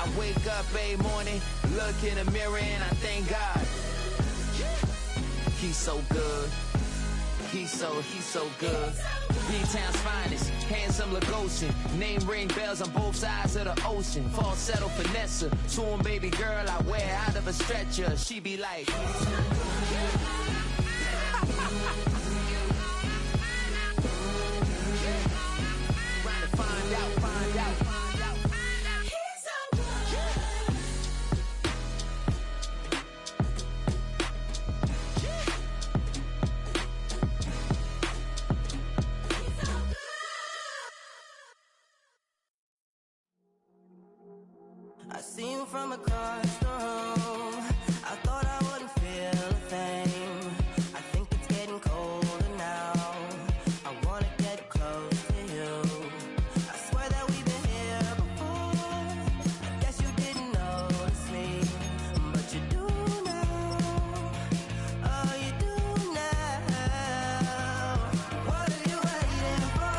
I wake up every morning, look in the mirror and I thank God. He's so good. He's so good. B-Town's finest, handsome Lagosian. Name ring bells on both sides of the ocean. Falsetto finesse, swoon baby girl I wear out of a stretcher. She be like, trying to find out. I see you from across the room. I thought I wouldn't feel a thing. I think it's getting colder now. I wanna get close to you. I swear that we've been here before. I guess you didn't notice me, but you do now. Oh, you do now. What are you waiting for?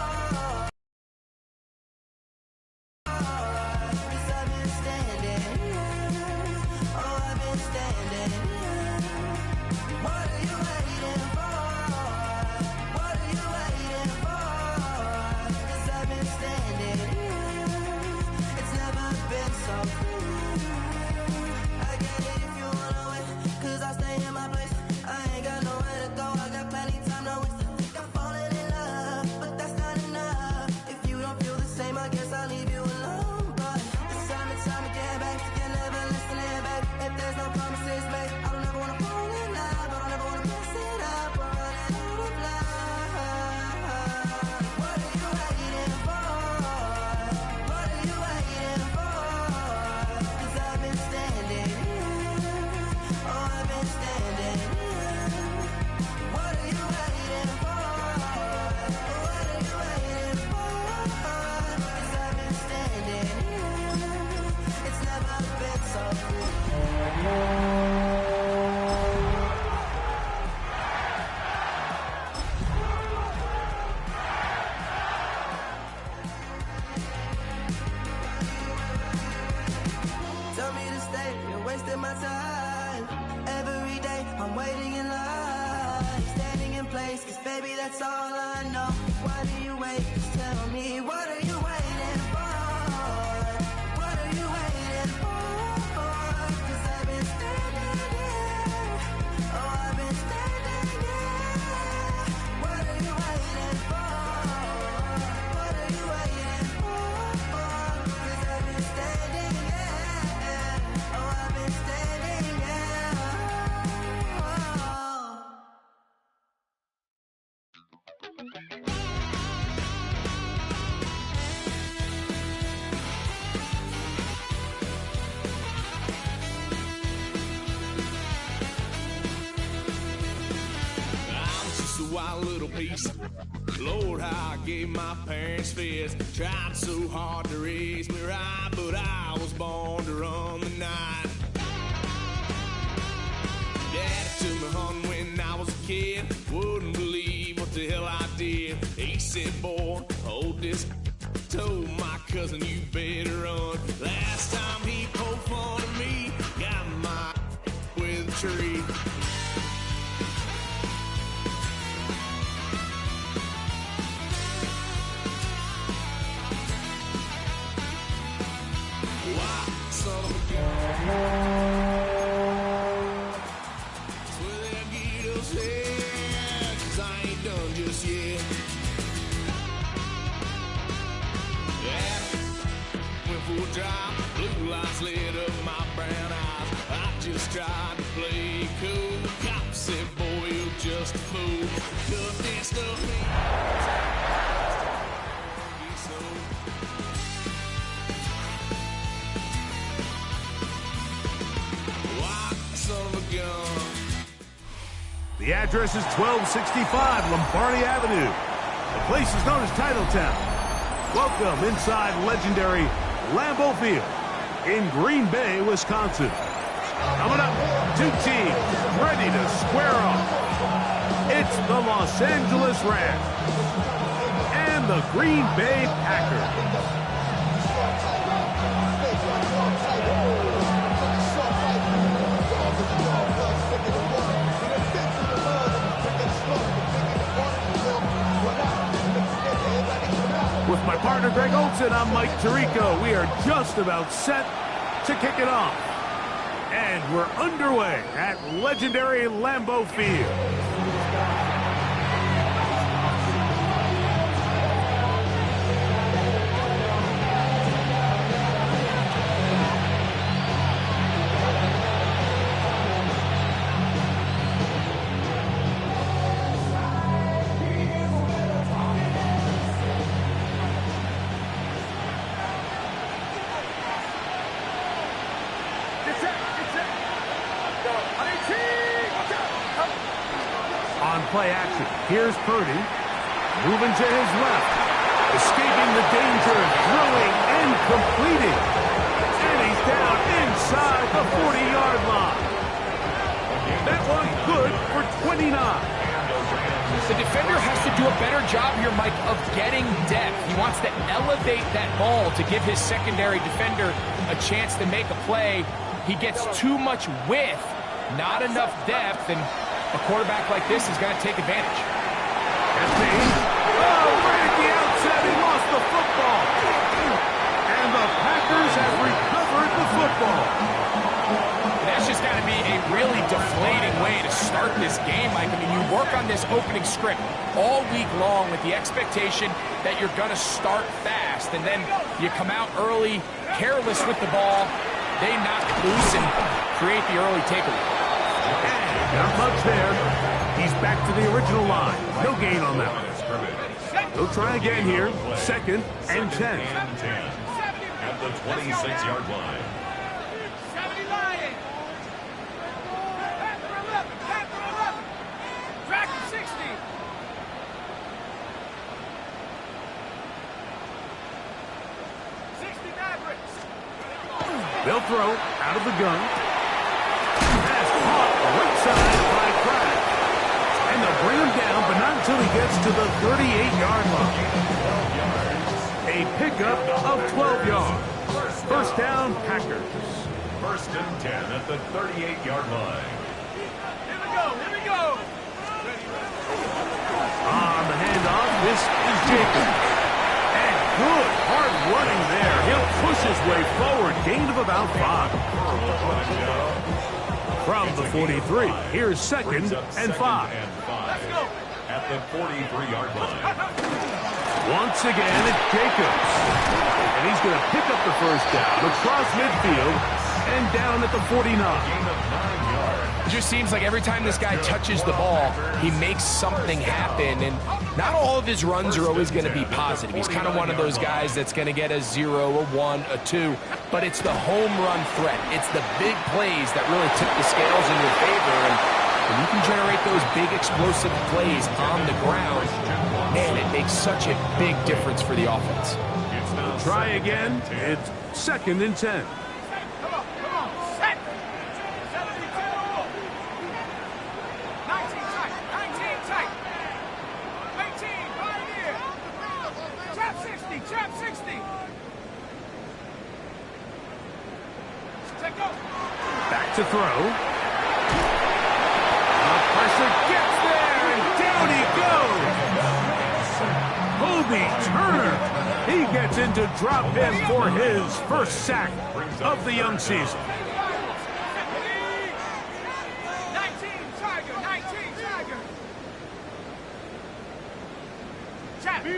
'Cause I've been standing here. Oh, I've been standing here. What are you waiting for? What are you waiting for? 'Cause I've been standing here. It's never been so clear. I get it if you wanna wait, 'cause I stay in my place. I ain't got nowhere to go. I got plenty time to waste. I think I'm falling in love, but that's not enough. If you don't feel the same, I guess I'll leave you alone. But it's time again, babe. You're never listening, babe. If there's no promises made, I don't ever wanna fall in love. I don't ever wanna mess it up. We're running out of love. What are you waiting for? What are you waiting for? 'Cause I've been standing here. Oh, I've been standing here. What are you waiting for? What are you waiting for? 'Cause I've been standing here. It's never been so Tell me to stay, you're wasting my time. Every day I'm waiting in line, standing in place, 'cause baby that's all I know. Why do you wait? Just tell me, what are you waiting for? What are you waiting for? 'Cause I've been standing here. Oh, I've been standing here. What are you waiting for? What are you waiting for? 'Cause I've been standing here. Oh, I've been standing here. Oh. I'm just a wild little piece. Lord, how I gave my parents fits. Tried so hard to raise me right, but I was born to run the night. Daddy took me hunting when I was a kid. Wouldn't believe what the hell I did. He said, boy, hold this. Told my cousin, you better run. Last time he poked fun of me, got my with a tree. Why, son of a gun? Well, they'll get us here, 'cause I ain't done just yet. Yeah, went for a drive, blue lights lit up my brown eyes. I just tried to play cool. Cop said, boy, you're just a fool. Cuffed and stuffed me. Why, son of a gun? The address is 1265 Lombardi Avenue. The place is known as Titletown. Welcome inside legendary Lambeau Field in Green Bay, Wisconsin. Coming up, two teams ready to square off. It's the Los Angeles Rams and the Green Bay Packers. Folks, and I'm Mike Tirico. We are just about set to kick it off. And we're underway at legendary Lambeau Field. On play action, here's Purdy, moving to his left, escaping the danger, throwing and completing. And he's down inside the 40-yard line. That one's good for 29. The defender has to do a better job here, Mike, of getting depth. He wants to elevate that ball to give his secondary defender a chance to make a play. He gets too much width, not enough depth, and a quarterback like this is going to take advantage. Right at the outset, he lost the football. And the Packers have recovered the football. That's just got to be a really deflating way to start this game, Mike. I mean, you work on this opening script all week long with the expectation that you're going to start fast, and then you come out early, careless with the ball. They knock it loose and create the early takeaway. Not much there. He's back to the original line. No gain on that. He'll try again here. 2nd and 10. At the 26-yard line. 70 Lions. Panther 11. Dragon 60. They'll throw out of the gun. Pass caught right side by Pratt. And they'll bring him down, but not until he gets to the 38-yard line. A pickup of 12 yards. First down, Packers. 1st and 10 at the 38-yard line. Here we go. On the handoff, this is Jacob. And good, hard running there. He'll push his way forward. Gain of about 5. From the 43, here's 2nd and 5. Let's go. At the 43-yard line. Once again, it's Jacobs. And he's going to pick up the first down across midfield and down at the 49. Gain of 9 yards. It just seems like every time this guy touches the ball, he makes something happen. And not all of his runs are always going to be positive. He's kind of one of those guys that's going to get a 0, a 1, a 2. But it's the home run threat. It's the big plays that really tip the scales in your favor. And when you can generate those big explosive plays on the ground, man, it makes such a big difference for the offense. Try again. It's 2nd and 10. Come on. Set. 72. 19 tight. 18, right here. Trap 60. Check go. Back to throw. The pressure gets there, and down he goes. Kobe Turner. He gets into drop him for his first sack of the young season. 19 Tiger. Check. 18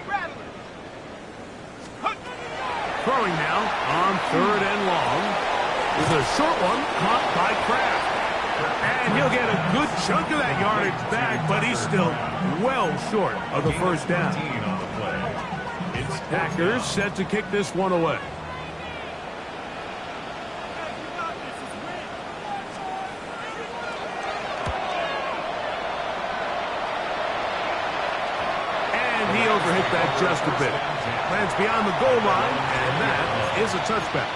Rattler. Throwing now on 3rd and long. Is a short one caught by Kraft. And he'll get a good chunk of that yardage back, but he's still well short of the first down. Packers set to kick this one away. And he overhit that just a bit. Lands beyond the goal line, and that is a touchback.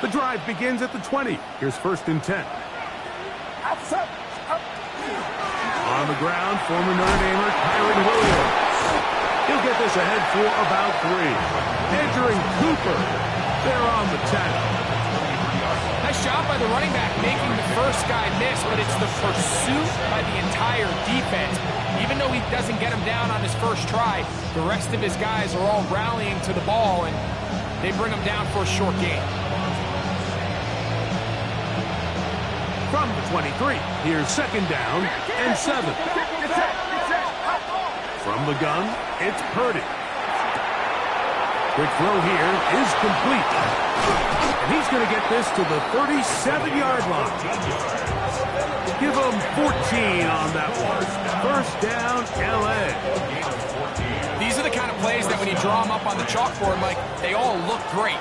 The drive begins at the 20. Here's 1st and 10. On the ground, former Notre Damer Kyron Williams. He'll get this ahead for about 3. Entering Cooper. They're on the tackle. Nice job by the running back making the first guy miss, but it's the pursuit by the entire defense. Even though he doesn't get him down on his first try, the rest of his guys are all rallying to the ball, and they bring him down for a short gain. From the 23, here's 2nd down and 7. From the gun, it's Purdy. Quick throw here is complete. And he's going to get this to the 37-yard line. Give him 14 on that one. First down, L.A. These are the kind of plays that when you draw them up on the chalkboard, Mike, they all look great.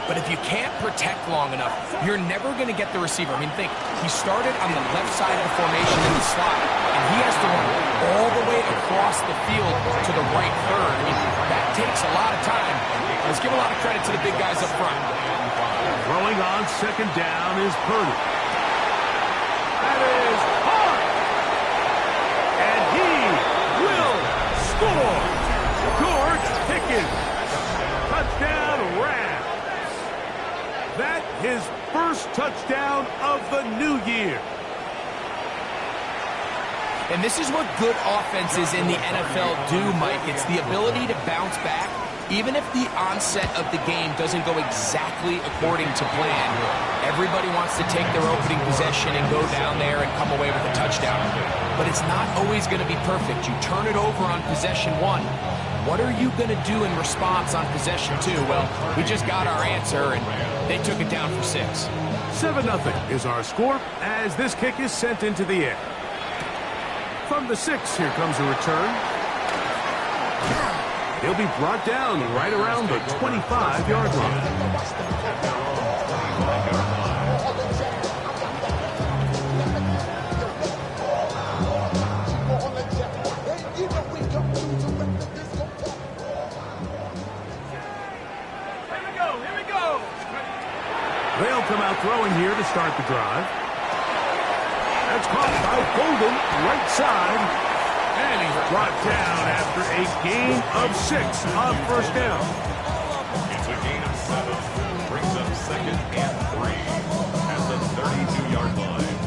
But if you can't protect long enough, you're never going to get the receiver. I mean, think, he started on the left side of the formation in the slot, and he has to run all the way across the field to the right third. I mean, that takes a lot of time. Let's give a lot of credit to the big guys up front. Throwing on 2nd down is Purdy. That is hard. And he will score. George Pickens. Touchdown, Rams. That his first touchdown of the new year. And this is what good offenses in the NFL do, Mike. It's the ability to bounce back, even if the onset of the game doesn't go exactly according to plan. Everybody wants to take their opening possession and go down there and come away with a touchdown. But it's not always going to be perfect. You turn it over on possession 1. What are you going to do in response on possession 2? Well, we just got our answer, and they took it down for 6. 7-0 is our score as this kick is sent into the air. From the 6, here comes a return. He'll be brought down right around the 25-yard line. They'll come out throwing here to start the drive. That's caught by Golden, right side. And he's brought down after a gain of 6 on first down. It's a gain of 7. Brings up 2nd and 3 at the 32-yard line.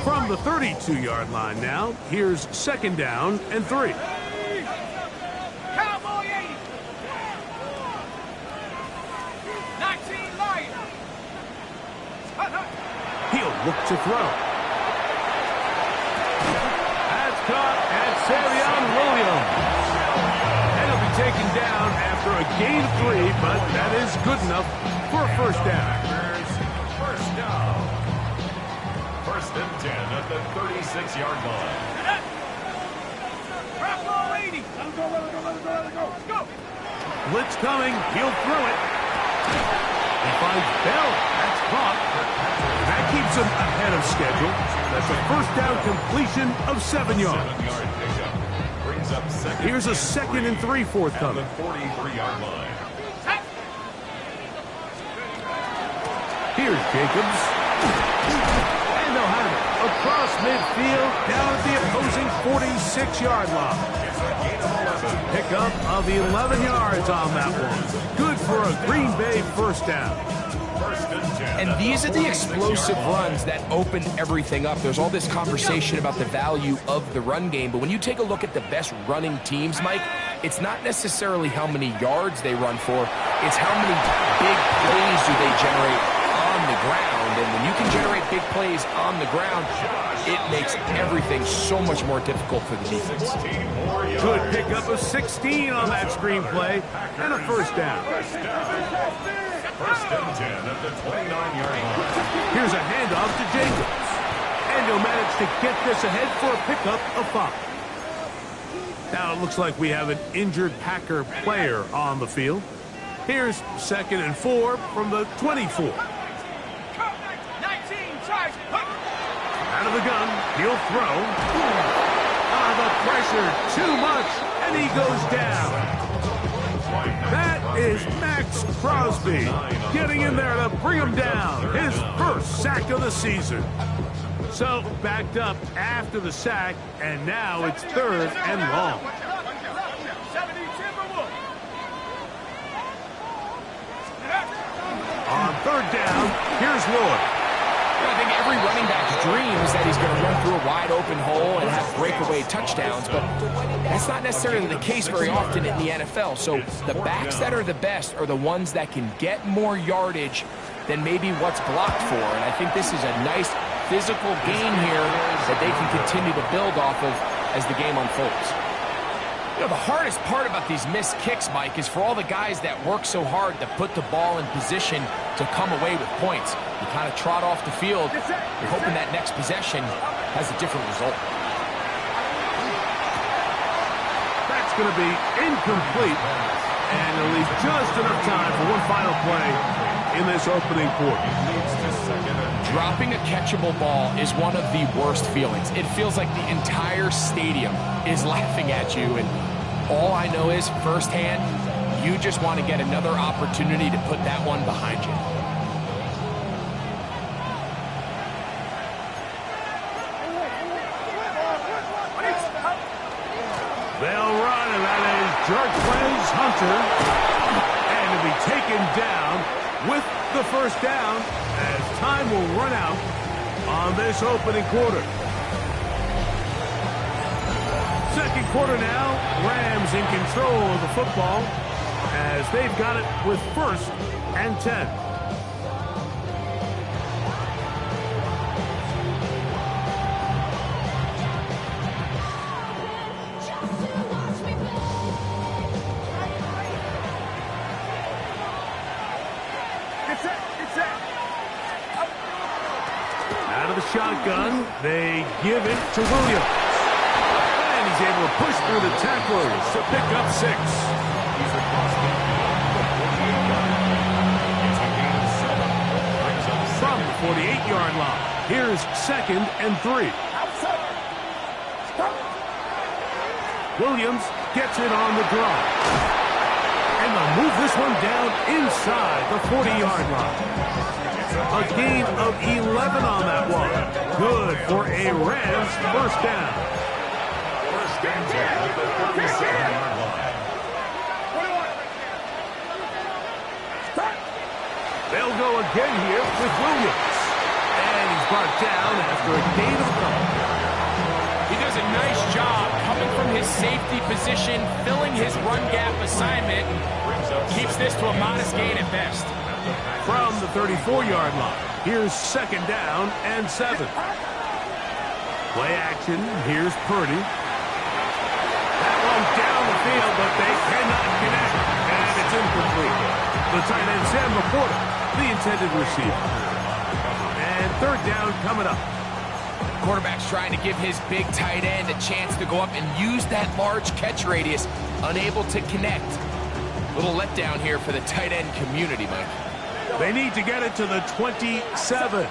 From the 32-yard line now, here's 2nd down and 3. Cowboy 80. 19 Lions. He'll look to throw. That's caught at Savion Williams. And he'll be taken down after a gain of 3, but that is good enough for a first down. First down. 1st and 10 at the 36-yard line. Cowboy 80. Let it go. Go. Blitz coming. He'll throw it. He finds Bell. That's caught. And that keeps him ahead of schedule. That's a first down completion of 7 yards. 7-yard pickup. Brings up 2nd. Here's a 2nd and 3 forthcoming. At the 43-yard line. Here's Jacobs. And they'll have it across midfield down at the opposing 46-yard line. Pickup of 11 yards on that one. Good for a Green Bay first down. And these are the explosive runs that open everything up. There's all this conversation about the value of the run game, but when you take a look at the best running teams, Mike, it's not necessarily how many yards they run for, it's how many big plays do they generate on the ground. And when you can generate big plays on the ground, it makes everything so much more difficult for the defense. Good pickup of 16 on that screenplay and a first down. 1st and 10 at the 29-yard line. Here's a handoff to Jacobs. And he'll manage to get this ahead for a pickup of 5. Now it looks like we have an injured Packer player on the field. Here's 2nd and 4 from the 24. 19 charge. Out of the gun, he'll throw. The pressure, too much, and he goes down. That is Max Crosby getting in there to bring him down. His first sack of the season. So backed up after the sack, and now it's 3rd and long. here's Lloyd. I think every running back's dream is that he's going to run through a wide open hole and have breakaway touchdowns, but that's not necessarily the case very often in the NFL. So the backs that are the best are the ones that can get more yardage than maybe what's blocked for. And I think this is a nice physical gain here that they can continue to build off of as the game unfolds. You know, the hardest part about these missed kicks, Mike, is for all the guys that work so hard to put the ball in position to come away with points. You kind of trot off the field, you're hoping that next possession has a different result. That's going to be incomplete, and it'll leave just enough time for one final play in this opening quarter. Dropping a catchable ball is one of the worst feelings. It feels like the entire stadium is laughing at you, and all I know is firsthand, you just want to get another opportunity to put that one behind you. They'll run, and that is Jarquez Hunter, and to be taken down with the first down as time will run out on this opening quarter. Second quarter now, Rams in control of the football as they've got it with 1st and 10. Out of the shotgun, they give it to Williams. And he's able to push through the tacklers to pick up 6. He's across the From the 48-yard line, here's 2nd and 3. Williams gets it on the drive. And they'll move this one down inside the 40-yard line. A gain of 11 on that one. Good for a Rams first down. First and 10 at the 47-yard line. They'll go again here with Williams. And he's brought down after a gain of a couple. He does a nice job coming from his safety position, filling his run gap assignment, keeps this to a modest gain at best. From the 34-yard line, here's 2nd down and 7. Play action, here's Purdy. That one down the field, but they cannot connect, and it's incomplete. The tight end, Sam Laporta, the intended receiver. And 3rd down coming up. Quarterback's trying to give his big tight end a chance to go up and use that large catch radius, unable to connect. Little letdown here for the tight end community, Mike. They need to get it to the 27.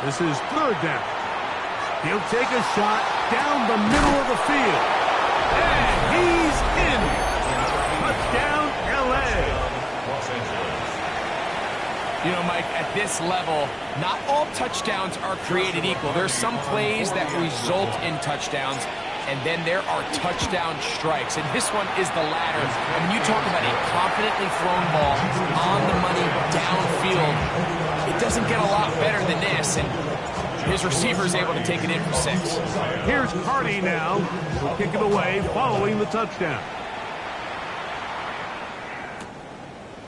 This is 3rd down. He'll take a shot down the middle of the field. And he's in. Touchdown, L.A. You know, Mike, at this level, not all touchdowns are created equal. There's some plays that result in touchdowns, and then there are touchdown strikes. And this one is the latter. I mean, you talk about a confidently thrown ball on the money downfield. It doesn't get a lot better than this, and his receiver is able to take it in for 6. Here's Hardy now. He'll kick it away following the touchdown.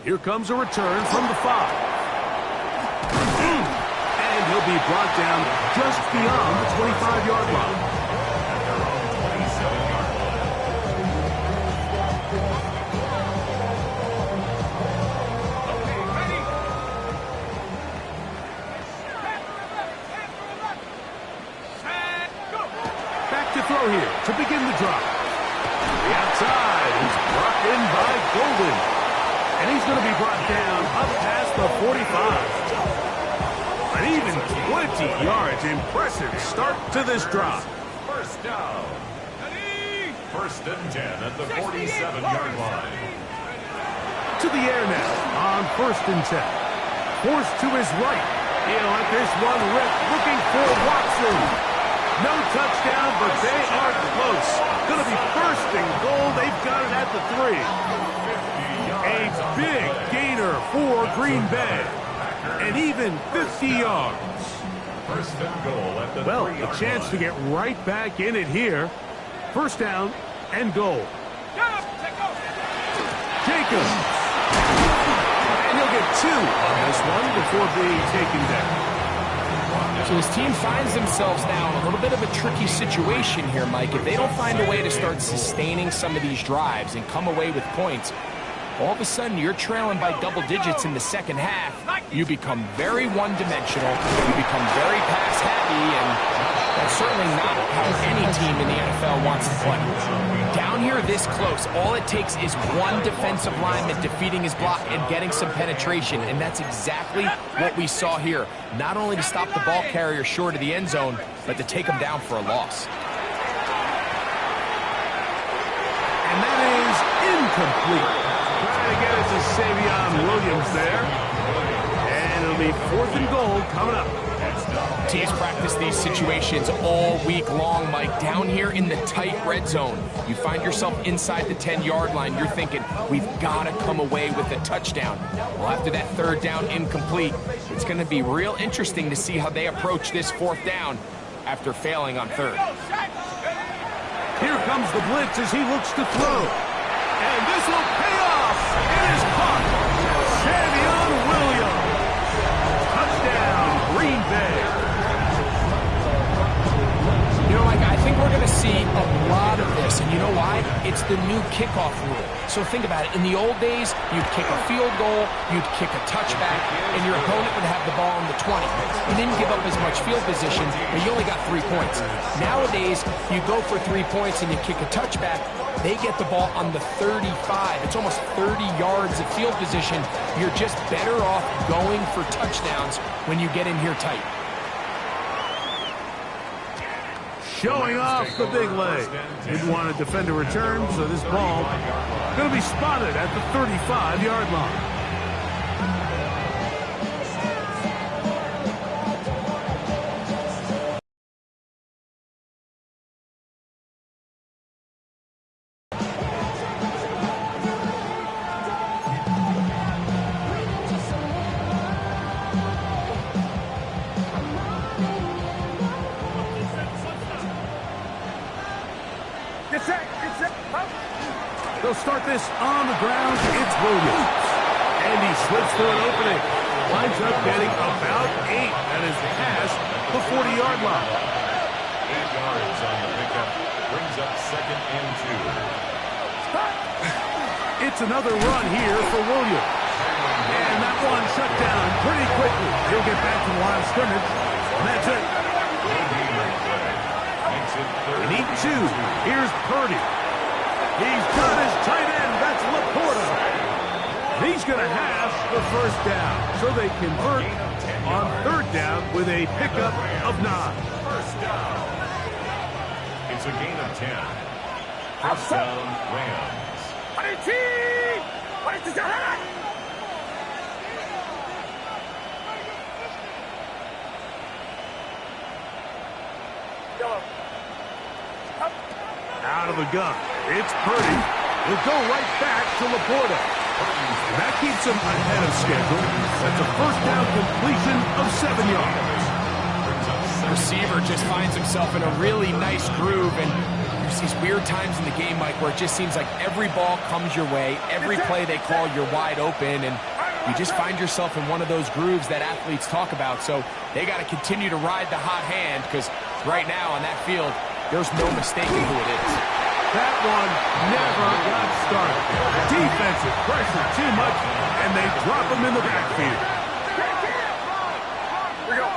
Here comes a return from the 5. And he'll be brought down just beyond the 25-yard line. Back to throw here to begin the drive. The outside is brought in by Golden. And he's going to be brought down up past the 45. An even 20 yards. Impressive start to this drive. First down. 1st and 10 at the 47-yard line. To the air now on 1st and 10. Forced to his right. He'll let this one rip, looking for Watson. No touchdown, but they are close. Going to be 1st and goal. They've got it at the 3. A big gainer for Green Bay. and even 50 yards. First and goal at the Well, 3-yard a chance to get right back in it here. First down and goal. Jacobs. And he'll get 2 on this one before being taken down. So his team finds themselves now in a little bit of a tricky situation here, Mike. If they don't find a way to start sustaining some of these drives and come away with points, all of a sudden you're trailing by double digits in the second half. You become very one-dimensional. You become very pass-happy, and that's certainly not how any team in the NFL wants to play. Down here this close, all it takes is one defensive lineman defeating his block and getting some penetration, and that's exactly what we saw here. Not only to stop the ball carrier short of the end zone, but to take him down for a loss. And that is incomplete. Trying to get it to Savion Williams there. And it'll be 4th and goal coming up. Teams practice these situations all week long, Mike. Down here in the tight red zone, you find yourself inside the 10-yard line. You're thinking, we've got to come away with a touchdown. Well, after that 3rd down incomplete, it's going to be real interesting to see how they approach this 4th down after failing on 3rd. Here comes the blitz as he looks to throw. And this will pay off. It is caught. Savion Williams. Touchdown, Green Bay. You know, Mike, I think we're going to see a lot of this, and you know why? It's the new kickoff rule. So think about it. In the old days, you'd kick a field goal, you'd kick a touchback, and your opponent would have the ball on the 20. You didn't give up as much field position, but you only got 3 points. Nowadays, you go for 3 points and you kick a touchback, they get the ball on the 35. It's almost 30 yards of field position. You're just better off going for touchdowns when you get in here tight. Showing off the big leg. Didn't want to defend a return, so this ball going to be spotted at the 35-yard line. They'll start this on the ground. It's Williams. And he slips through an opening. Winds up getting about 8. That is past the 40-yard line. 8 yards on the pickup. Brings up 2nd and 2. It's another run here for Williams. And that one shut down pretty quickly. He'll get back to the line of scrimmage. And that's it. They need 2. Here's Purdy. He's got his tight end. That's Laporta. He's going to have the 1st down. So they convert on 3rd down with a pickup of 9. First down. It's a gain of 10. First down, Rams. Out of the gun. It's Purdy. He'll go right back to Laporta. And that keeps him ahead of schedule. That's a 1st down completion of 7 yards. The receiver just finds himself in a really nice groove, and there's these weird times in the game, Mike, where it just seems like every ball comes your way. Every play they call, you're wide open, and you just find yourself in one of those grooves that athletes talk about. So they got to continue to ride the hot hand, because right now on that field, there's no mistaking who it is. That one never got started. Defensive pressure too much, and they drop him in the backfield. Here we go.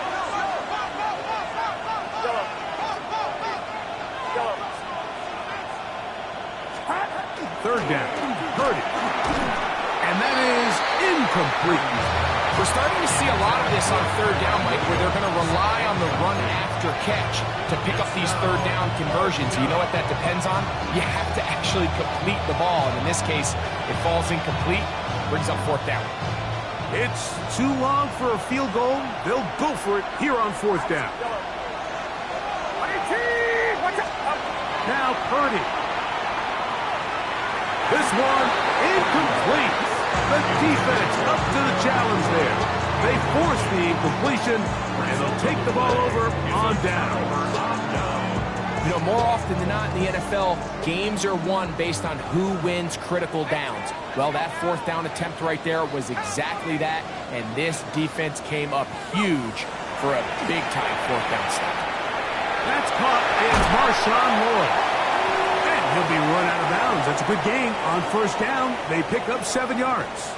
3rd down. Purdy. And that is incomplete. We're starting to see a lot of this on 3rd down, Mike, where they're going to rely on the run after catch to pick up these 3rd down conversions. You know what that depends on? You have to actually complete the ball. And in this case, it falls incomplete, brings up 4th down. It's too long for a field goal. They'll go for it here on 4th down. Now Purdy. This one incomplete. The defense up to the challenge there. They force the incompletion, and they'll take the ball over on down. You know, more often than not in the NFL, games are won based on who wins critical downs. Well, that fourth down attempt right there was exactly that, and this defense came up huge for a big-time fourth down stop. That's caught is Marshawn Lloyd. And he'll be run out of bounds. That's a good gain on first down. They pick up 7 yards.